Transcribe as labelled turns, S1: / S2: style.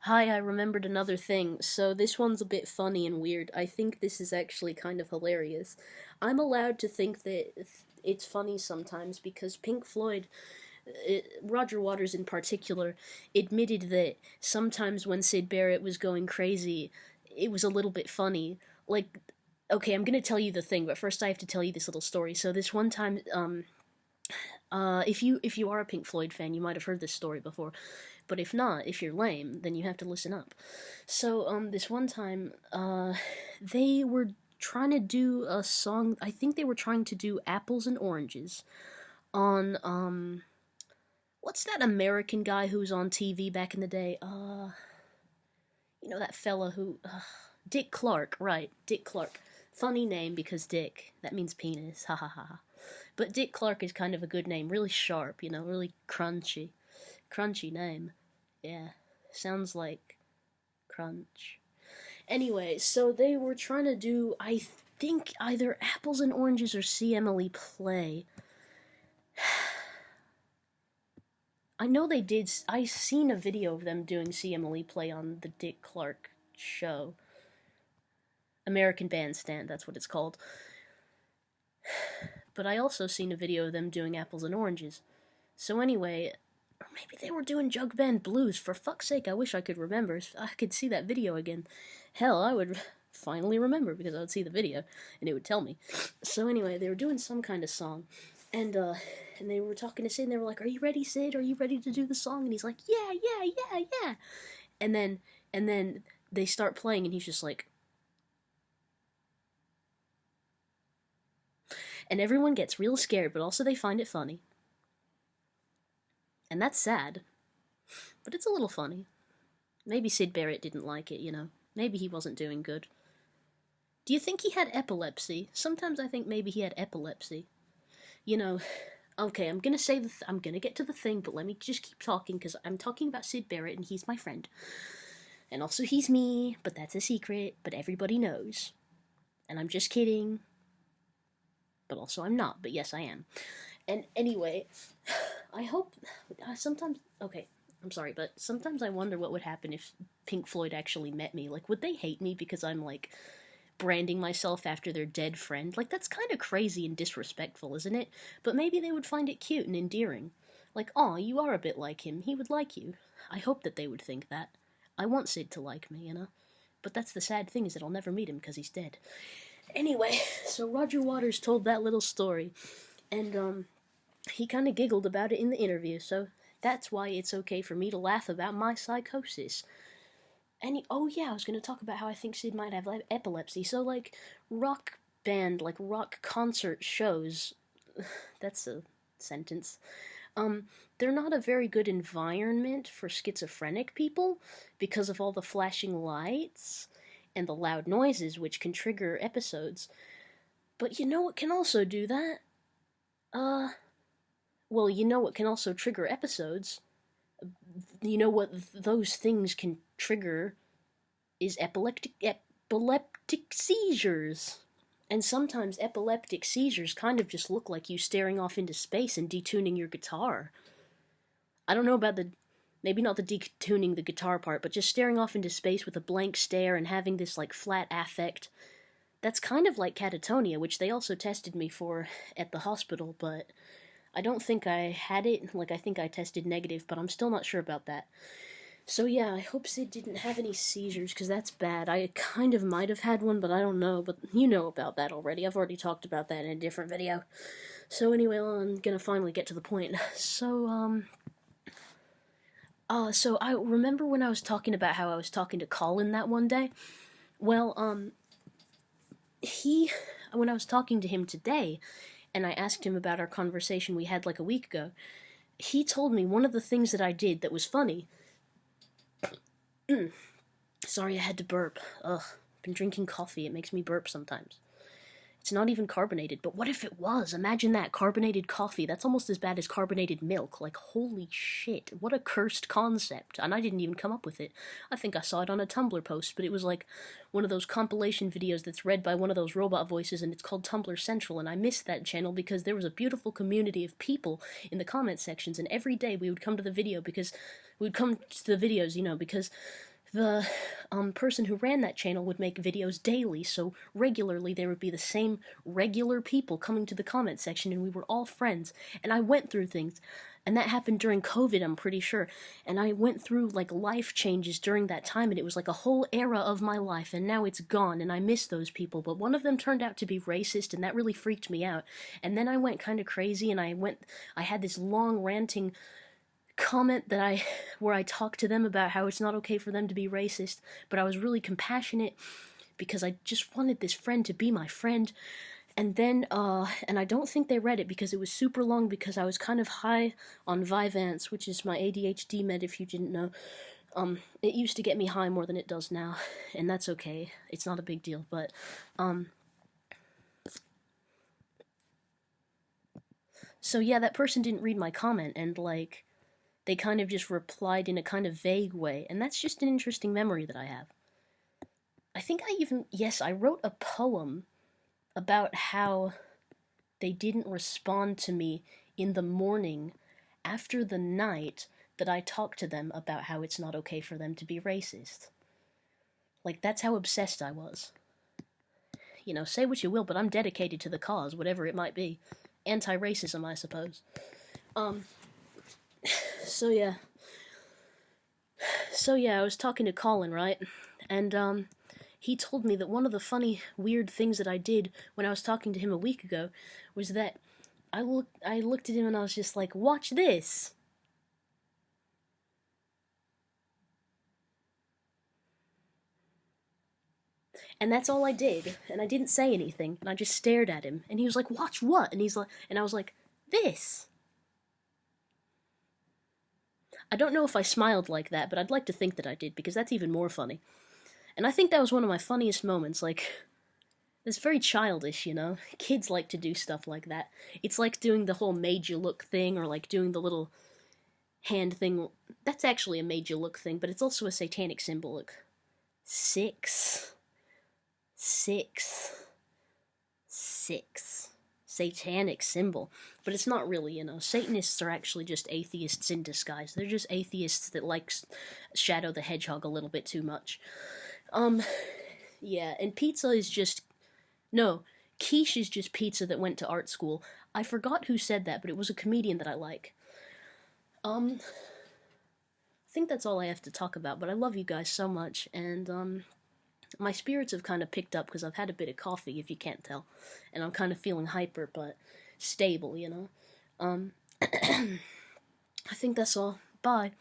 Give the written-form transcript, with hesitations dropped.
S1: Hi, I remembered another thing. So this one's a bit funny and weird. I think this is actually kind of hilarious. I'm allowed to think that it's funny sometimes because Pink Floyd, Roger Waters in particular, admitted that sometimes when Sid Barrett was going crazy, it was a little bit funny. Like, okay, I'm gonna tell you the thing, but first I have to tell you this little story. So this one time, if you are a Pink Floyd fan, you might have heard this story before, but if not, if you're lame, then you have to listen up. So this one time, they were trying to do a song. I think they were trying to do "Apples and Oranges" on what's that American guy who was on TV back in the day? You know that fella who, Dick Clark, right? Dick Clark. Funny name because Dick. That means penis. Ha ha ha. But Dick Clark is kind of a good name, really sharp, really crunchy. Crunchy name. Yeah, sounds like crunch. Anyway, so they were trying to do, I think, either Apples and Oranges or See Emily Play. I know they did. I seen a video of them doing See Emily Play on the Dick Clark show. American Bandstand, that's what it's called. But I also seen a video of them doing Apples and Oranges. So anyway, or maybe they were doing Jug Band Blues. For fuck's sake, I wish I could remember. If I could see that video again. Hell, I would finally remember because I would see the video and it would tell me. So anyway, they were doing some kind of song, and they were talking to Sid, and they were like, "Are you ready, Sid? Are you ready to do the song?" And he's like, "Yeah, yeah, yeah, yeah." And then they start playing, and he's just like, and everyone gets real scared, but also they find it funny. And that's sad, but it's a little funny. Maybe Sid Barrett didn't like it. Maybe he wasn't doing good. Do you think he had epilepsy? Sometimes I think maybe he had epilepsy. You know, okay, I'm gonna say I'm gonna get to the thing, but let me just keep talking because I'm talking about Sid Barrett and he's my friend. And also he's me, but that's a secret, but everybody knows. And I'm just kidding. But also I'm not, but yes I am. And anyway, I hope sometimes okay, I'm sorry, but sometimes I wonder what would happen if Pink Floyd actually met me. Like, would they hate me because I'm like branding myself after their dead friend? Like, that's kind of crazy and disrespectful, isn't it? But maybe they would find it cute and endearing. Like, aw, you are a bit like him. He would like you. I hope that they would think that. I want Sid to like me. But that's the sad thing is that I'll never meet him because he's dead. Anyway, so Roger Waters told that little story, and he kind of giggled about it in the interview, so that's why it's okay for me to laugh about my psychosis. Oh yeah, I was going to talk about how I think Sid might have epilepsy. So, like, rock band, like rock concert shows, that's a sentence, they're not a very good environment for schizophrenic people because of all the flashing lights and the loud noises which can trigger episodes. But you know what can also do that? Well, you know what can also trigger episodes? You know what those things can trigger is epileptic seizures. And sometimes epileptic seizures kind of just look like you staring off into space and detuning your guitar. I don't know about maybe not the detuning the guitar part, but just staring off into space with a blank stare and having this like flat affect. That's kind of like catatonia, which they also tested me for at the hospital, but I don't think I had it. Like, I think I tested negative, but I'm still not sure about that. So yeah, I hope Sid didn't have any seizures, because that's bad. I kind of might have had one, but I don't know. But you know about that already. I've already talked about that in a different video. So anyway, I'm gonna finally get to the point. So I remember when I was talking about how I was talking to Colin that one day? Well, when I was talking to him today, and I asked him about our conversation we had like a week ago, he told me one of the things that I did that was funny. Sorry, I had to burp. Ugh, been drinking coffee. It makes me burp sometimes. It's not even carbonated, but what if it was? Imagine that, carbonated coffee. That's almost as bad as carbonated milk. Like, holy shit, what a cursed concept. And I didn't even come up with it. I think I saw it on a Tumblr post, but it was like one of those compilation videos that's read by one of those robot voices, and it's called Tumblr Central, and I missed that channel because there was a beautiful community of people in the comment sections, and every day we would come to the video because... we'd come to the videos, because the person who ran that channel would make videos daily, so regularly there would be the same regular people coming to the comment section, and we were all friends. And I went through things, and that happened during COVID, I'm pretty sure. And I went through like life changes during that time, and it was like a whole era of my life, and now it's gone, and I miss those people. But one of them turned out to be racist, and that really freaked me out. And then I went kind of crazy, and I had this long ranting comment where I talked to them about how it's not okay for them to be racist, but I was really compassionate because I just wanted this friend to be my friend. And then and I don't think they read it because it was super long, because I was kind of high on Vyvanse, which is my ADHD med, if you didn't know. It used to get me high more than it does now, and that's okay. It's not a big deal, but so yeah, that person didn't read my comment, and like they kind of just replied in a kind of vague way, and that's just an interesting memory that I have. I think I wrote a poem about how they didn't respond to me in the morning after the night that I talked to them about how it's not okay for them to be racist. Like, that's how obsessed I was. You know, say what you will, but I'm dedicated to the cause, whatever it might be. Anti-racism, I suppose. So yeah. I was talking to Colin, right? And, he told me that one of the funny, weird things that I did when I was talking to him a week ago was that I looked at him and I was just like, watch this! And that's all I did, and I didn't say anything, and I just stared at him, and he was like, watch what? And I was like, this! I don't know if I smiled like that, but I'd like to think that I did, because that's even more funny. And I think that was one of my funniest moments, like, it's very childish, you know? Kids like to do stuff like that. It's like doing the whole made you look thing, or like doing the little hand thing. That's actually a made you look thing, but it's also a satanic symbol. Look. 6. 6. 6. Satanic symbol. But it's not really, you know. Satanists are actually just atheists in disguise. They're just atheists that like Shadow the Hedgehog a little bit too much. Yeah, and pizza is just... No, quiche is just pizza that went to art school. I forgot who said that, but it was a comedian that I like. I think that's all I have to talk about, but I love you guys so much, and, my spirits have kind of picked up because I've had a bit of coffee, if you can't tell, and I'm kind of feeling hyper, but stable, you know? I think that's all. Bye.